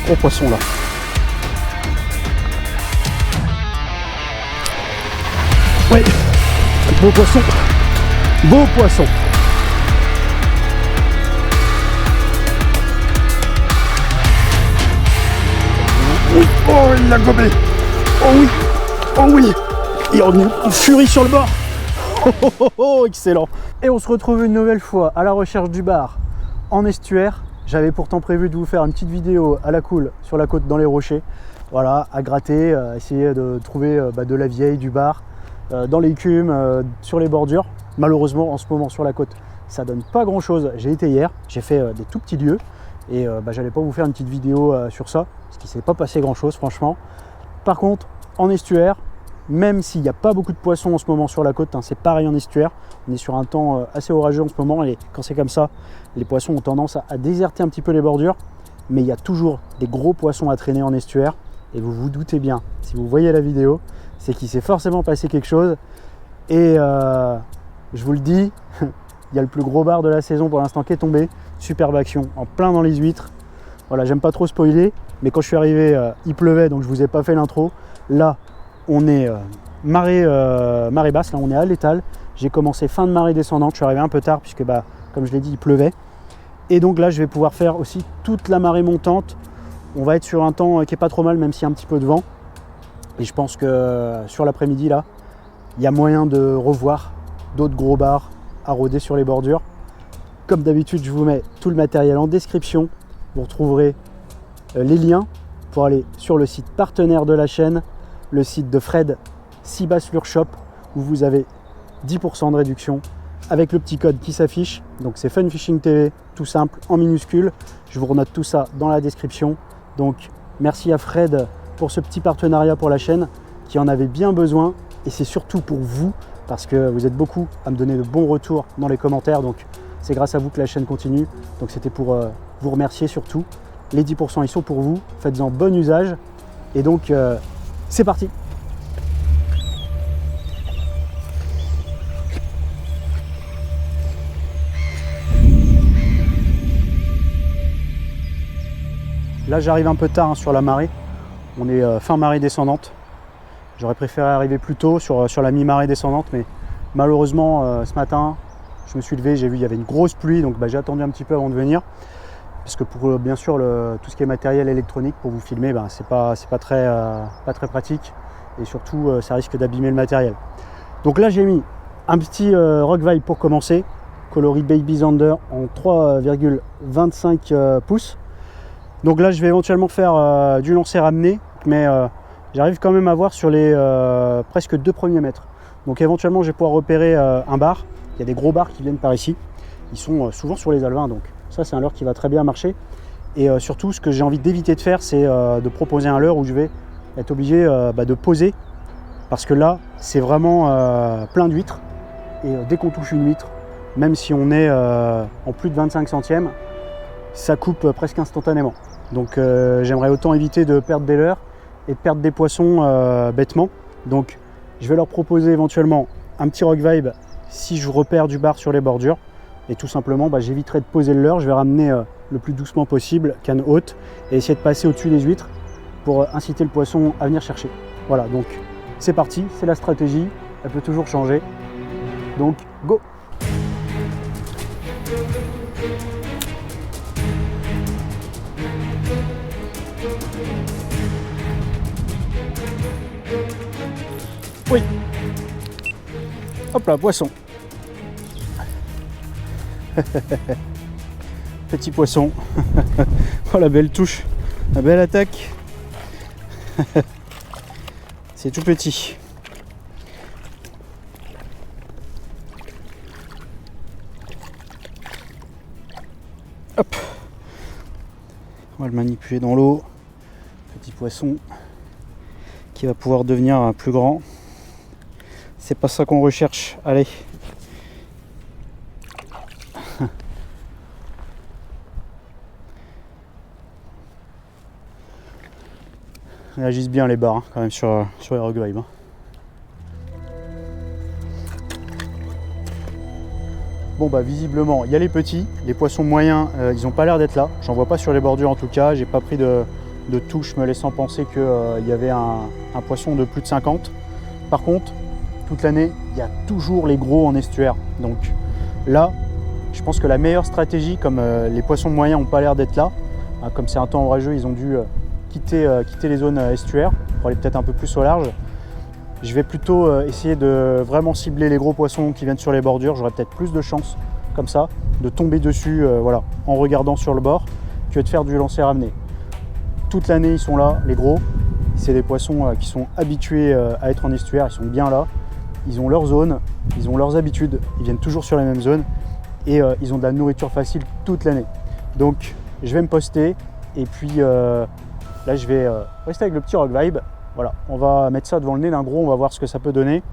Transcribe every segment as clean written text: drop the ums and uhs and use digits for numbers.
gros poisson là. Ouais, beau poisson. Beau poisson. Oui, oh il l'a gobé. Oh oui, oh oui. Et on est en furie sur le bord. Oh, oh, oh, oh, excellent. Et on se retrouve une nouvelle fois à la recherche du bar en estuaire. J'avais pourtant prévu de vous faire une petite vidéo à la cool sur la côte dans les rochers. Voilà, à gratter, essayer de trouver de la vieille, du bar, dans l'écume, sur les bordures. Malheureusement, en ce moment sur la côte, ça donne pas grand chose. J'ai été hier, j'ai fait des tout petits lieux et j'allais pas vous faire une petite vidéo sur ça, parce qu'il s'est pas passé grand chose franchement. Par contre, en estuaire, même s'il n'y a pas beaucoup de poissons en ce moment sur la côte, hein, c'est pareil en estuaire. On est sur un temps assez orageux en ce moment et quand c'est comme ça, les poissons ont tendance à déserter un petit peu les bordures. Mais il y a toujours des gros poissons à traîner en estuaire. Et vous vous doutez bien, si vous voyez la vidéo, c'est qu'il s'est forcément passé quelque chose. Et je vous le dis, il y a le plus gros bar de la saison pour l'instant qui est tombé. Superbe action, en plein dans les huîtres. Voilà, j'aime pas trop spoiler, mais quand je suis arrivé, il pleuvait, donc je vous ai pas fait l'intro. Là, on est marée basse, là on est à l'étal. J'ai commencé fin de marée descendante, je suis arrivé un peu tard puisque comme je l'ai dit, il pleuvait. Et donc là, je vais pouvoir faire aussi toute la marée montante. On va être sur un temps qui est pas trop mal, même s'il y a un petit peu de vent. Et je pense que sur l'après-midi, là, il y a moyen de revoir d'autres gros bars à rôder sur les bordures. Comme d'habitude, je vous mets tout le matériel en description. Vous retrouverez les liens pour aller sur le site partenaire de la chaîne, le site de Fred, Seabass Lure Shop, où vous avez 10% de réduction avec le petit code qui s'affiche. Donc c'est Fun Fishing TV, tout simple, en minuscule. Je vous renote tout ça dans la description. Donc merci à Fred pour ce petit partenariat pour la chaîne qui en avait bien besoin. Et c'est surtout pour vous, parce que vous êtes beaucoup à me donner de bons retours dans les commentaires. Donc c'est grâce à vous que la chaîne continue. Donc c'était pour vous remercier surtout. Les 10% ils sont pour vous, faites-en bon usage. Et donc c'est parti. Là j'arrive un peu tard sur la marée. On est fin marée descendante. J'aurais préféré arriver plus tôt sur la mi-marée descendante, mais malheureusement ce matin je me suis levé, j'ai vu il y avait une grosse pluie, donc j'ai attendu un petit peu avant de venir. Parce que pour bien sûr tout ce qui est matériel électronique pour vous filmer, c'est pas très pratique et surtout ça risque d'abîmer le matériel. Donc là j'ai mis un petit Rock Vibe pour commencer, coloris Baby Zander en 3,25 pouces. Donc là je vais éventuellement faire du lancer ramené, mais j'arrive quand même à voir sur les presque 2 premiers mètres. Donc éventuellement je vais pouvoir repérer un bar. Il y a des gros bars qui viennent par ici, ils sont souvent sur les alevins, donc ça c'est un leurre qui va très bien marcher. Et surtout ce que j'ai envie d'éviter de faire, c'est de proposer un leurre où je vais être obligé de poser, parce que là c'est vraiment plein d'huîtres et dès qu'on touche une huître, même si on est en plus de 25 centièmes, ça coupe presque instantanément. Donc j'aimerais autant éviter de perdre des leurres et de perdre des poissons bêtement. Donc je vais leur proposer éventuellement un petit Rock Vibe si je repère du bar sur les bordures. Et tout simplement, j'éviterai de poser le leurre, je vais ramener le plus doucement possible, canne haute, et essayer de passer au-dessus des huîtres pour inciter le poisson à venir chercher. Voilà, donc c'est parti, c'est la stratégie, elle peut toujours changer. Donc, go! Oui! Hop là, poisson! Petit poisson. Oh la belle touche, la belle attaque. C'est tout petit. Hop. On va le manipuler dans l'eau. Petit poisson qui va pouvoir devenir plus grand. C'est pas ça qu'on recherche. Allez. Réagissent bien les barres quand même sur les Rock Vibe. Bon visiblement il y a les petits, les poissons moyens ils n'ont pas l'air d'être là, j'en vois pas sur les bordures en tout cas, j'ai pas pris de de touches me laissant penser qu'il y avait un poisson de plus de 50. Par contre, toute l'année, il y a toujours les gros en estuaire. Donc là, je pense que la meilleure stratégie, comme les poissons moyens n'ont pas l'air d'être là, hein, comme c'est un temps orageux, ils ont dû quitter les zones estuaires pour aller peut-être un peu plus au large. Je vais plutôt essayer de vraiment cibler les gros poissons qui viennent sur les bordures. J'aurai peut-être plus de chance comme ça de tomber dessus voilà, en regardant sur le bord que de faire du lancer ramené. Toute l'année ils sont là, les gros. C'est des poissons qui sont habitués à être en estuaire, ils sont bien là. Ils ont leur zone, ils ont leurs habitudes, ils viennent toujours sur la même zone et ils ont de la nourriture facile toute l'année. Donc je vais me poster et puis là je vais rester avec le petit Rock Vibe. Voilà, on va mettre ça devant le nez d'un gros, on va voir ce que ça peut donner.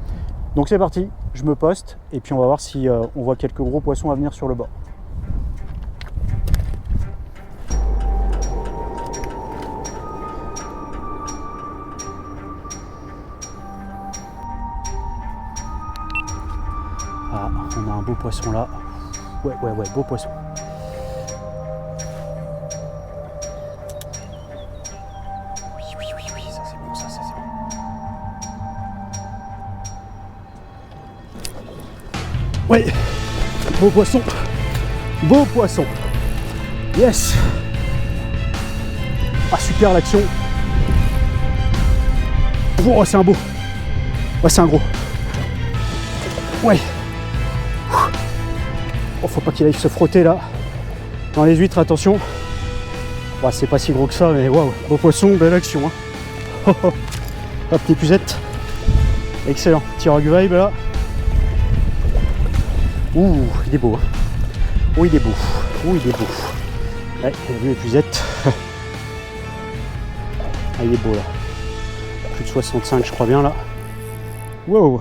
Donc c'est parti, je me poste et puis on va voir si on voit quelques gros poissons à venir sur le bord. Ah, on a un beau poisson là. Ouais, beau poisson. Oui, ça c'est bon, ça c'est bon. Ouais, beau poisson. Beau poisson. Yes. Ah, super l'action. Oh, c'est un beau. Ouais, c'est un gros. Ouais. Oh, faut pas qu'il aille se frotter là. Dans les huîtres, attention. Ouais, c'est pas si gros que ça, mais waouh, beau poisson, belle action. Hein. Hop, l'épuisette. Excellent. Petit Rock Vibe là. Ouh, il est beau. Hein. Oh, il est beau. Oh, il est beau. Ouais, il a vu l'épuisette. Ah, il est beau là. Plus de 65, je crois bien là. Wow.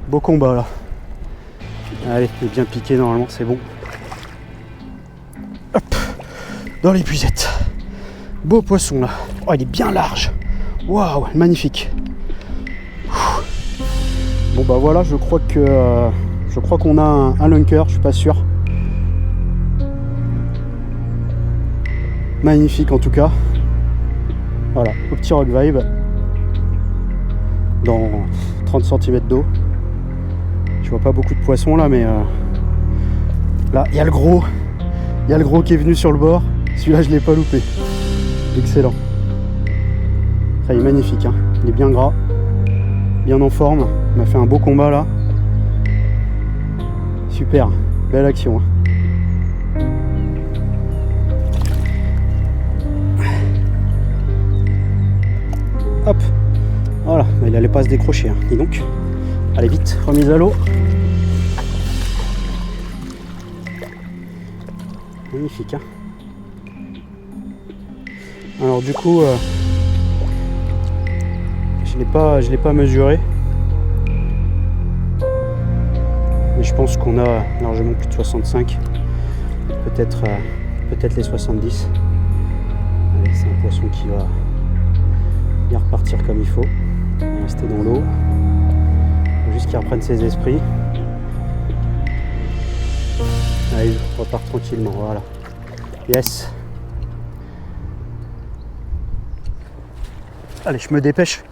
Beau combat là. Allez, il est bien piqué normalement, c'est bon. Hop, dans l'épuisette. Beau poisson là. Oh, il est bien large. Waouh, magnifique. Bon bah voilà, je crois qu'on a un lunker, je suis pas sûr. Magnifique en tout cas. Voilà, au petit Rock Vibe. Dans 30 cm d'eau. Je vois pas beaucoup de poissons là, mais là il y a le gros. Il y a le gros qui est venu sur le bord. Celui-là je l'ai pas loupé. Excellent. Ça, il est magnifique, hein. Il est bien gras, bien en forme. Il m'a fait un beau combat là. Super, belle action. Hein. Hop, voilà, il allait pas se décrocher, hein. Dis donc. Allez vite, remise à l'eau. Magnifique, hein. Alors du coup, je l'ai pas mesuré, mais je pense qu'on a largement plus de 65, peut-être les 70. Allez, c'est un poisson qui va bien repartir comme il faut, rester dans l'eau. Juste qu'il reprenne ses esprits. Allez, il repart tranquillement, voilà. Yes. Allez, je me dépêche.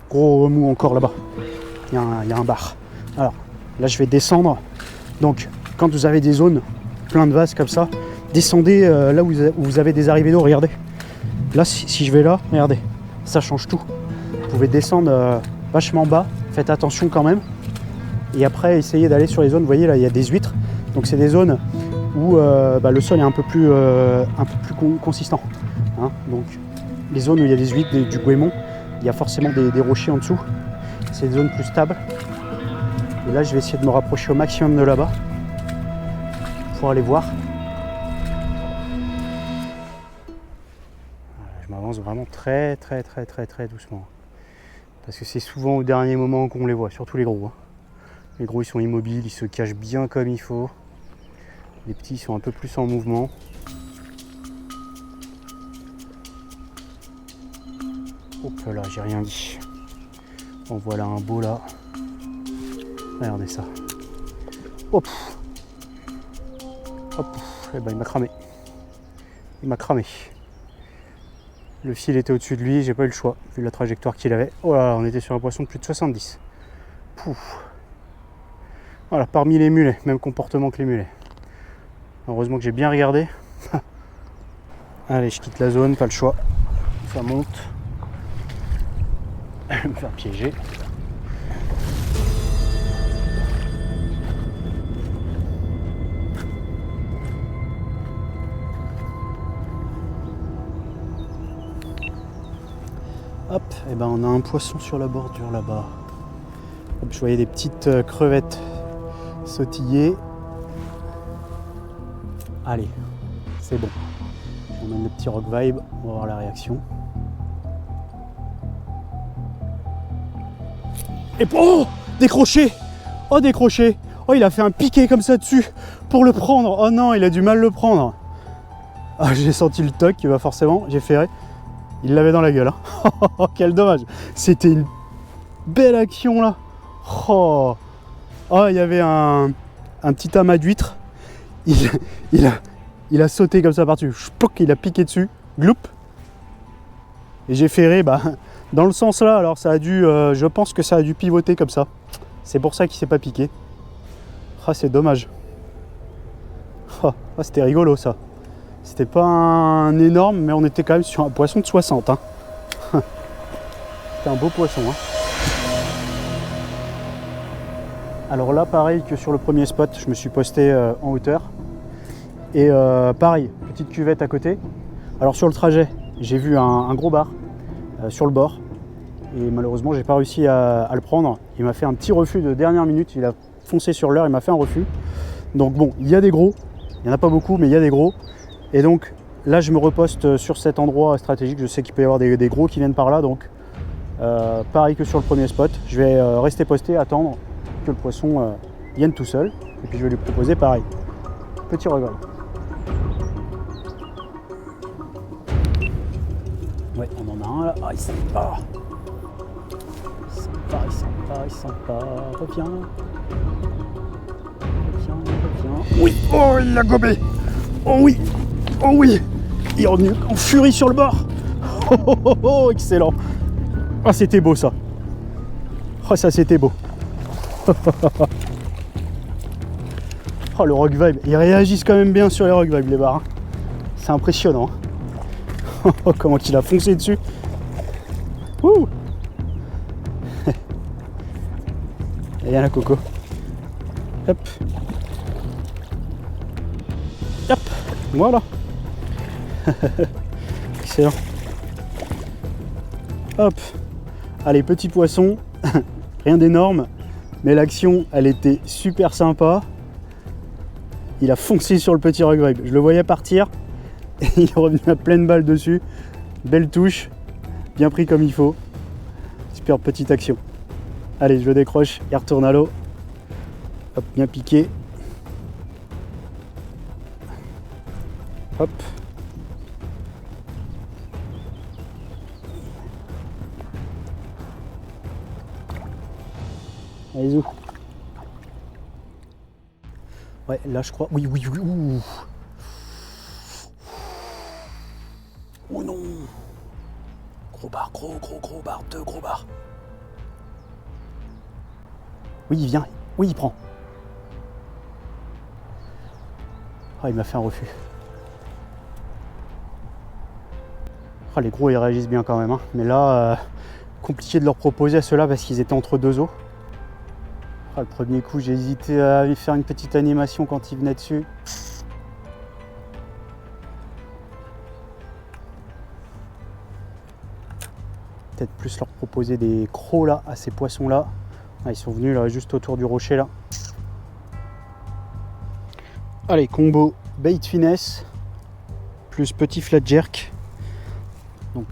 Gros remous encore là-bas. Il y a un bar. Alors, là je vais descendre. Donc, quand vous avez des zones plein de vases comme ça, descendez là où vous avez des arrivées d'eau, regardez. Là, si je vais là, regardez, ça change tout. Vous pouvez descendre vachement bas. Faites attention quand même. Et après, essayez d'aller sur les zones. Vous voyez, là, il y a des huîtres. Donc, c'est des zones où le sol est un peu plus consistant. Hein. Donc, les zones où il y a des huîtres, du goémon, il y a forcément des rochers en dessous. C'est des zones plus stables. Et là, je vais essayer de me rapprocher au maximum de là-bas pour aller voir. Je m'avance vraiment très doucement. Parce que c'est souvent au dernier moment qu'on les voit, surtout les gros. Hein. Les gros, ils sont immobiles, ils se cachent bien comme il faut. Les petits, ils sont un peu plus en mouvement. Hop là, j'ai rien dit. En voilà un beau là. Regardez ça. Hop. Hop. Eh ben, il m'a cramé. Il m'a cramé. Le fil était au-dessus de lui, j'ai pas eu le choix, vu la trajectoire qu'il avait. Oh là, on était sur un poisson de plus de 70. Pouf. Voilà, parmi les mulets, même comportement que les mulets. Heureusement que j'ai bien regardé. Allez, je quitte la zone, pas le choix. Ça monte. Je vais me faire piéger. Hop, et ben on a un poisson sur la bordure là-bas. Je voyais des petites crevettes sautiller. Allez, c'est bon. On a le petit rock vibe, on va voir la réaction. Et oh, décroché. Oh, décroché. Oh, il a fait un piqué comme ça dessus pour le prendre. Oh non, il a du mal à le prendre. Ah, j'ai senti le toc, bah forcément, j'ai ferré. Il l'avait dans la gueule. Hein. Oh, quel dommage. C'était une belle action là. Oh, oh, il y avait un petit amas d'huîtres. Il a sauté comme ça par-dessus. Il a piqué dessus. Gloup. Et j'ai ferré dans le sens là. Alors ça a dû, je pense que ça a dû pivoter comme ça. C'est pour ça qu'il s'est pas piqué. Ah, c'est dommage. Oh, c'était rigolo ça. C'était pas un énorme, mais on était quand même sur un poisson de 60. Hein. C'était un beau poisson. Hein. Alors là, pareil que sur le premier spot, je me suis posté en hauteur. Et pareil, petite cuvette à côté. Alors sur le trajet, j'ai vu un gros bar sur le bord. Et malheureusement, j'ai pas réussi à le prendre. Il m'a fait un petit refus de dernière minute. Il a foncé sur l'heure, il m'a fait un refus. Donc bon, il y a des gros. Il n'y en a pas beaucoup, mais il y a des gros. Et donc là, je me reposte sur cet endroit stratégique. Je sais qu'il peut y avoir des gros qui viennent par là. Donc pareil que sur le premier spot, je vais rester posté, attendre que le poisson vienne tout seul. Et puis je vais lui proposer pareil. Petit regret. Ouais, on en a un là. Ah, il est sympa. Il est sympa. Reviens. Oui, oh, il l'a gobé. Oh oui. Oh oui. Il est revenu en furie sur le bord. Oh, oh, oh, oh, excellent. Ah, c'était beau ça. Oh, ça c'était beau. Oh, le rock vibe. Ils réagissent quand même bien sur les rock vibes, les bars. Hein. C'est impressionnant. Oh, comment il a foncé dessus. Ouh. Et il y a la coco. Hop. Hop. Voilà. Excellent. Hop. Allez, petit poisson. Rien d'énorme. Mais l'action, elle était super sympa. Il a foncé sur le petit rock vibe. Je le voyais partir. Et il est revenu à pleine balle dessus. Belle touche. Bien pris comme il faut. Super petite action. Allez, je le décroche. Il retourne à l'eau. Hop, bien piqué. Hop. Allez, zou. Ouais, là je crois. Oui. Ouh. Oh non. Gros bar, gros bar, 2 gros bars. Oui, il vient. Oui, il prend. Ah, il m'a fait un refus. Ah, les gros, ils réagissent bien quand même. Hein. Mais là, compliqué de leur proposer à ceux-là parce qu'ils étaient entre 2 eaux. Ah, le premier coup, j'ai hésité à lui faire une petite animation quand il venait dessus. Peut-être plus leur proposer des crocs là, à ces poissons là. Ah, ils sont venus là, juste autour du rocher là. Allez, combo bait finesse plus petit flat jerk. Donc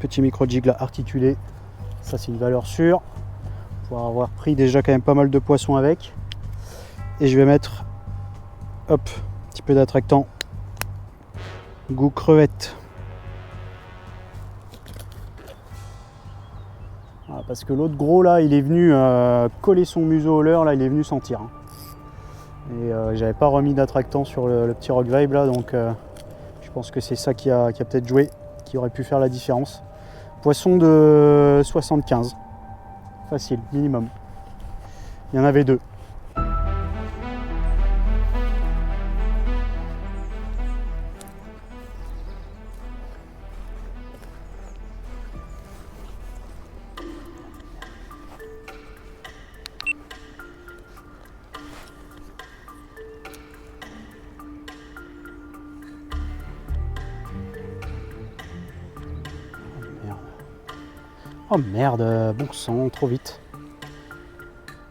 petit micro jig là articulé. Ça c'est une valeur sûre. Pour avoir pris déjà quand même pas mal de poissons avec. Et je vais mettre hop, un petit peu d'attractant. Goût crevette. Voilà, parce que l'autre gros là, il est venu coller son museau au leurre, là il est venu sentir. Hein. Et j'avais pas remis d'attractant sur le petit rock vibe là, donc je pense que c'est ça qui a peut-être joué, qui aurait pu faire la différence. Poisson de 75. Facile, minimum. Il y en avait 2. Oh merde, bon sang, trop vite.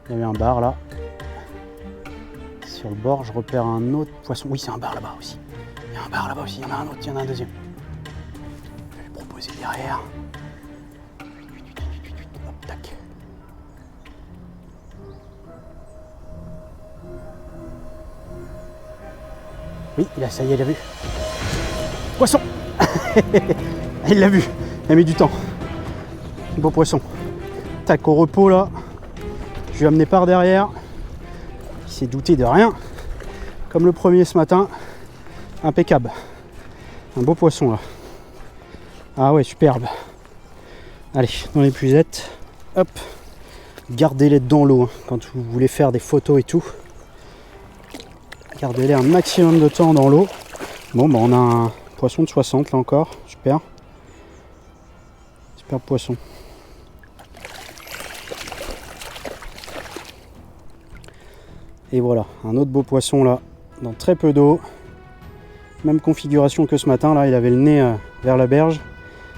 Il y avait un bar là. Sur le bord, je repère un autre poisson. Oui, c'est un bar là-bas aussi. Il y a un bar là-bas aussi, il y en a un autre, il y en a un deuxième. Je vais lui proposer derrière. Hop, tac. Oui, ça y est, il a vu. Poisson. Il l'a vu, il a mis du temps. Beau poisson. Tac, au repos là. Je lui ai amené par derrière. Il s'est douté de rien. Comme le premier ce matin. Impeccable. Un beau poisson là. Ah ouais, superbe. Allez, dans les puisettes. Hop. Gardez-les dans l'eau hein, quand vous voulez faire des photos et tout. Gardez-les un maximum de temps dans l'eau. Bon, bah on a un poisson de 60 là encore. Super. Super poisson. Et voilà, un autre beau poisson là, dans très peu d'eau. Même configuration que ce matin, là, il avait le nez vers la berge.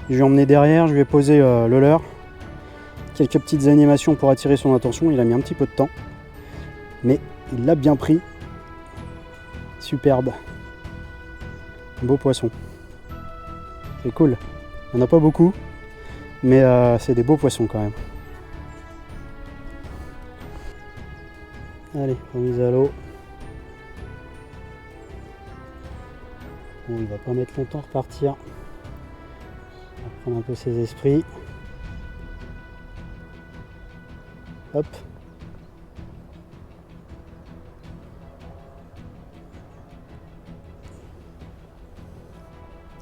Je lui ai emmené derrière, je lui ai posé le leurre. Quelques petites animations pour attirer son attention, il a mis un petit peu de temps. Mais il l'a bien pris. Superbe. Beau poisson. C'est cool. Il n'y en a pas beaucoup, mais c'est des beaux poissons quand même. Allez, remise à l'eau. Bon, il va pas mettre longtemps à repartir. On va prendre un peu ses esprits. Hop.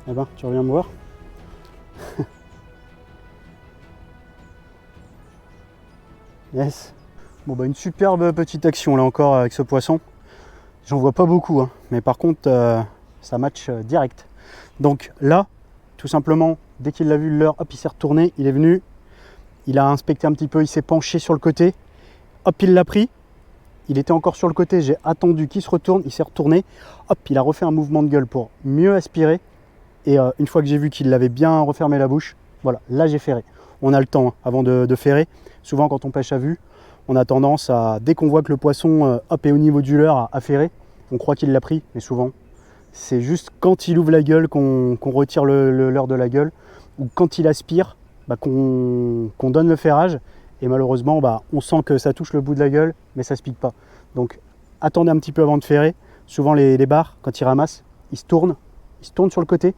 Eh ben, tu reviens me voir. Yes. Bon bah une superbe petite action là encore avec ce poisson. J'en vois pas beaucoup hein, mais par contre ça match direct. Donc là, tout simplement, dès qu'il a vu le leurre, hop, il s'est retourné, il est venu, il a inspecté un petit peu, il s'est penché sur le côté, hop, il l'a pris. Il était encore sur le côté, j'ai attendu qu'il se retourne, il s'est retourné, hop, il a refait un mouvement de gueule pour mieux aspirer. Et une fois que j'ai vu qu'il avait bien refermé la bouche, voilà, là j'ai ferré. On a le temps hein, avant de ferrer. Souvent quand on pêche à vue, on a tendance à, dès qu'on voit que le poisson hop, est au niveau du leurre, à ferrer. On croit qu'il l'a pris, mais souvent, c'est juste quand il ouvre la gueule qu'on retire le leurre de la gueule, ou quand il aspire, bah, qu'on donne le ferrage. Et malheureusement, bah, on sent que ça touche le bout de la gueule, mais ça ne se pique pas. Donc attendez un petit peu avant de ferrer. Souvent les bars, quand ils ramassent, ils se tournent sur le côté,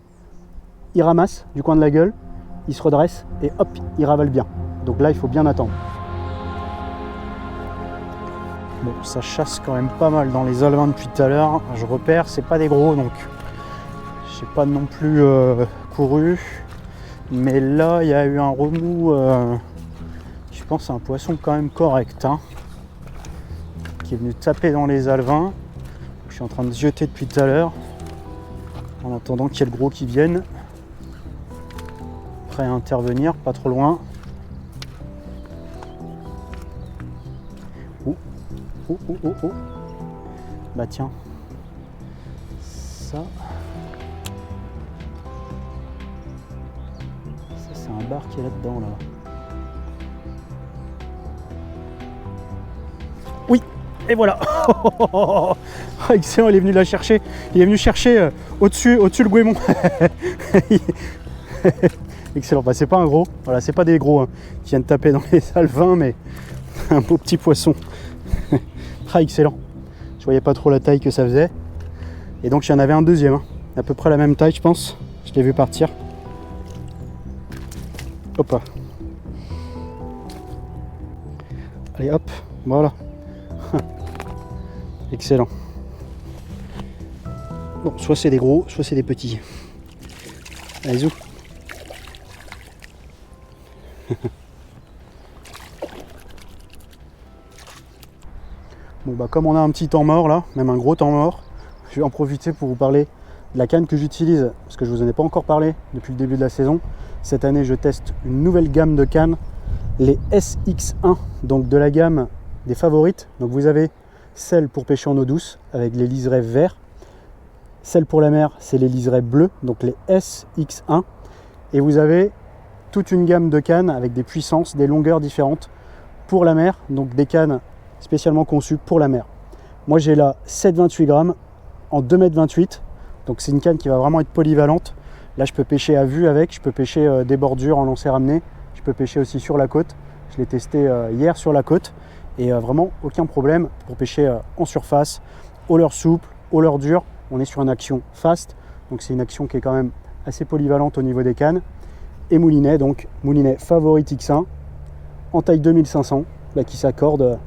ils ramassent du coin de la gueule, ils se redressent et hop, ils ravalent bien. Donc là, il faut bien attendre. Bon, ça chasse quand même pas mal dans les alevins depuis tout à l'heure. Je repère, c'est pas des gros, donc je sais pas non plus couru. Mais là, il y a eu un remous. Je pense à un poisson quand même correct, hein, qui est venu taper dans les alevins. Je suis en train de jeter depuis tout à l'heure, en attendant qu'il y ait le gros qui vienne. Prêt à intervenir, pas trop loin. Oh, oh, oh, oh. Bah tiens, ça c'est un bar qui est là-dedans là. Oui, et voilà. Excellent, il est venu la chercher. Il est venu chercher au-dessus le goémon. Excellent, bah c'est pas un gros, voilà, c'est pas des gros hein, qui viennent taper dans les alevins, mais un beau petit poisson. Ah, excellent. Je voyais pas trop la taille que ça faisait. Et donc il y en avait un deuxième, hein, à peu près la même taille je pense. Je l'ai vu partir. Hop. Allez hop, voilà. Excellent. Bon, soit c'est des gros, soit c'est des petits. Allez, zou. Bon bah comme on a un petit temps mort là, même un gros temps mort, je vais en profiter pour vous parler de la canne que j'utilise, parce que je vous en ai pas encore parlé depuis le début de la saison. Cette année je teste une nouvelle gamme de cannes, les SX1, donc de la gamme des favorites. Donc vous avez celle pour pêcher en eau douce avec les liserés verts, celle pour la mer c'est les liserés bleus, donc les SX1, et vous avez toute une gamme de cannes avec des puissances, des longueurs différentes pour la mer, donc des cannes spécialement conçues pour la mer. Moi j'ai la 7,28 grammes en 2,28 m, donc c'est une canne qui va vraiment être polyvalente. Là je peux pêcher à vue avec, je peux pêcher des bordures en lancer ramené, je peux pêcher aussi sur la côte. Je l'ai testé hier sur la côte et vraiment aucun problème pour pêcher en surface, au leurre souple, au leurre dur. On est sur une action fast, donc c'est une action qui est quand même assez polyvalente au niveau des cannes. Et moulinet, donc moulinet Favorite X1 en taille 2500 qui s'accorde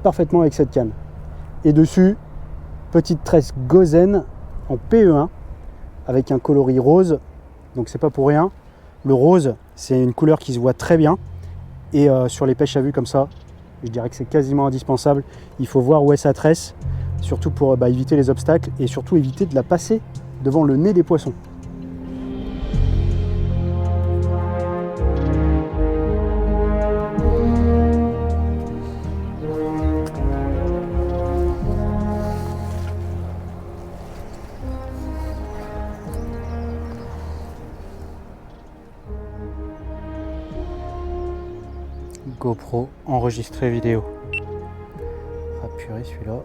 parfaitement avec cette canne. Et dessus, petite tresse Gozen en PE1 avec un coloris rose, donc c'est pas pour rien. Le rose, c'est une couleur qui se voit très bien et sur les pêches à vue comme ça, je dirais que c'est quasiment indispensable. Il faut voir où est sa tresse, surtout pour éviter les obstacles et surtout éviter de la passer devant le nez des poissons. GoPro enregistré vidéo. Ah purée celui-là.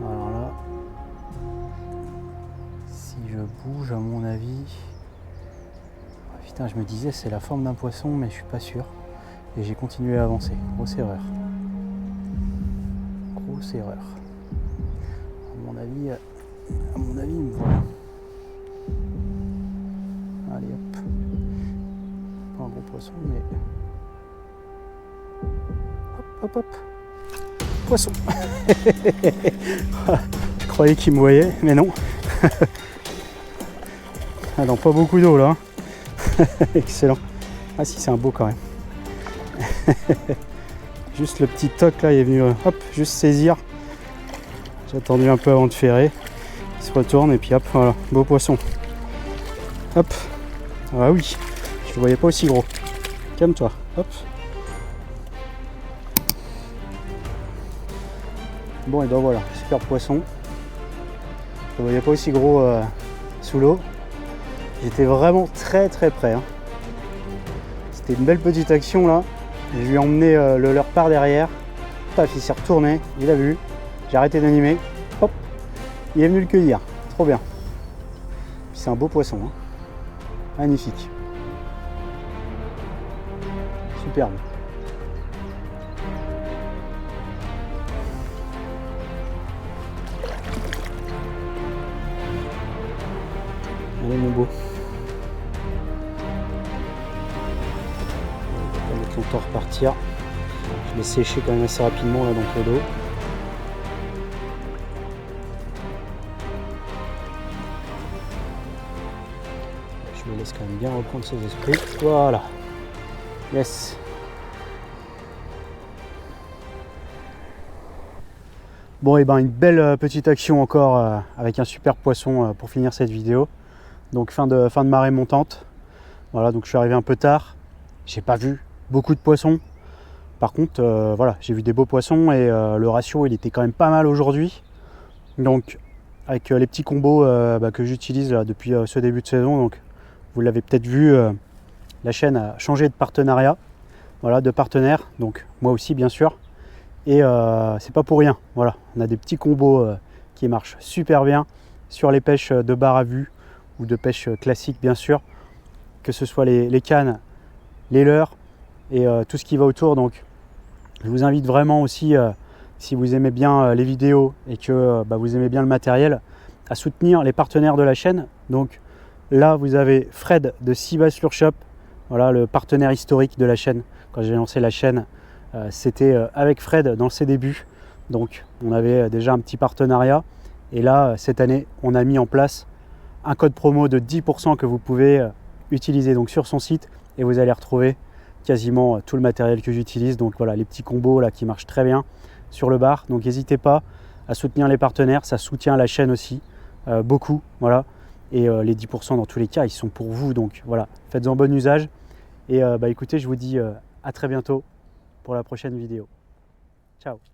Alors là, si je bouge à mon avis, putain je me disais c'est la forme d'un poisson mais je suis pas sûr. Et j'ai continué à avancer. Grosse erreur. Grosse erreur. À mon avis il me voit. Allez hop. Pas un gros poisson mais. Hop, hop, poisson. Je croyais qu'il me voyait, mais non. Ah non, pas beaucoup d'eau là. Excellent. Ah si, c'est un beau quand même. Juste le petit toc là, il est venu hop, juste saisir. J'ai attendu un peu avant de ferrer. Il se retourne et puis hop, voilà, beau poisson. Hop. Ah oui, je le voyais pas aussi gros. Calme-toi. Hop. Bon et ben voilà, super poisson. Je ne voyais pas aussi gros sous l'eau. J'étais vraiment très près. Hein. C'était une belle petite action là. Je lui ai emmené le leurre par derrière. Paf, il s'est retourné, il a vu. J'ai arrêté d'animer. Hop, il est venu le cueillir. Trop bien. C'est un beau poisson. Hein. Magnifique. Superbe. Allez mon beau. On va mettre longtemps repartir. Je l'ai séché quand même assez rapidement là dans le dos. Je me laisse quand même bien reprendre ses esprits. Voilà. Yes. Bon et ben une belle petite action encore avec un super poisson pour finir cette vidéo. Donc fin de marée montante. Voilà, donc je suis arrivé un peu tard. J'ai pas vu beaucoup de poissons. Par contre, voilà, j'ai vu des beaux poissons et le ratio il était quand même pas mal aujourd'hui. Donc avec les petits combos que j'utilise depuis ce début de saison, donc vous l'avez peut-être vu, la chaîne a changé de partenariat. Voilà, de partenaire. Donc moi aussi bien sûr. Et c'est pas pour rien. Voilà, on a des petits combos qui marchent super bien sur les pêches de bar à vue ou de pêche classique bien sûr, que ce soit les cannes, les leurres et tout ce qui va autour. Donc je vous invite vraiment aussi, si vous aimez bien les vidéos et que vous aimez bien le matériel, à soutenir les partenaires de la chaîne. Donc là vous avez Fred de Sea Bass Lure Shop, voilà, le partenaire historique de la chaîne. Quand j'ai lancé la chaîne, c'était avec Fred dans ses débuts, donc on avait déjà un petit partenariat et là cette année on a mis en place un code promo de 10% que vous pouvez utiliser donc sur son site et vous allez retrouver quasiment tout le matériel que j'utilise. Donc voilà, les petits combos là qui marchent très bien sur le bar. Donc n'hésitez pas à soutenir les partenaires, ça soutient la chaîne aussi beaucoup. Voilà. Et les 10% dans tous les cas, ils sont pour vous. Donc voilà, faites-en bon usage. Et écoutez, je vous dis à très bientôt pour la prochaine vidéo. Ciao.